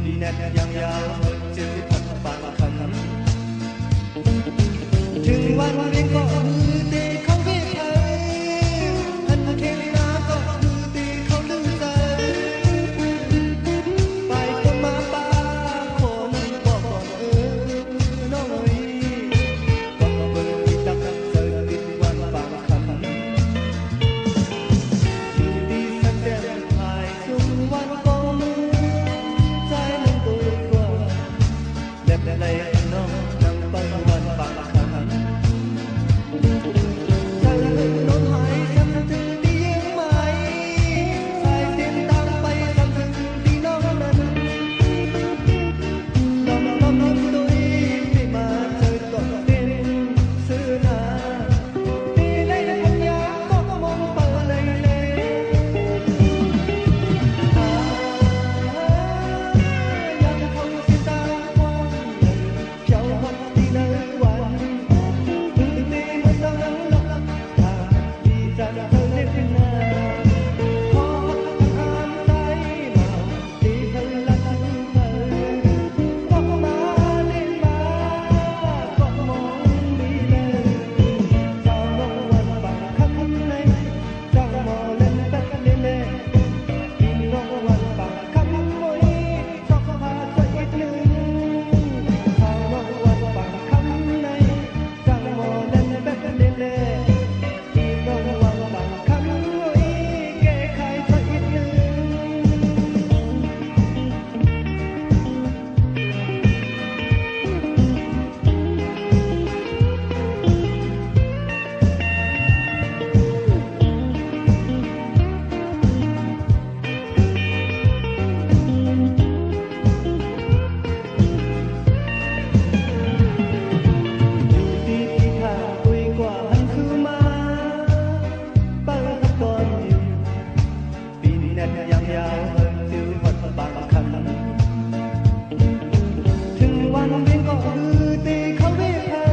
đi nét yang yao chưa thật bạn khẩn chừngวันเรียนก็คือตีเขาเรียกเธอทันเทนาก็คือตีเขาลืมใจไปคนมาป้าคนบอกก่อนน้อยก็เปิดติดดักเจอติดวันบางคำดีสักเดือนถ่ายสุ่มวันก็มือใจมันตัวกว่าเด็บในน้องนำไปวันบางคำยังยาวถึงวันบางคำถึงวันเรียนก็คือตีเขาเรียกเธอ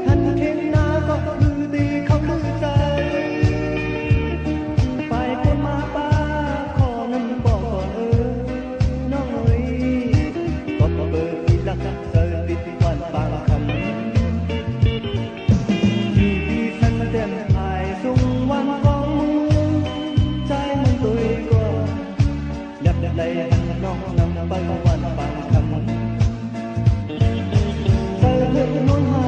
ทันเทนาก็คือตีเขาลืมใจไปคนมาป้าขอนั้นบอกน้อยก็เปิดที่ลักเจอติดวันบางคำที่ดีสันเต็มหายสุ่มวันก็đâyน้องนำไปวันบางคำเจอเธอโน้น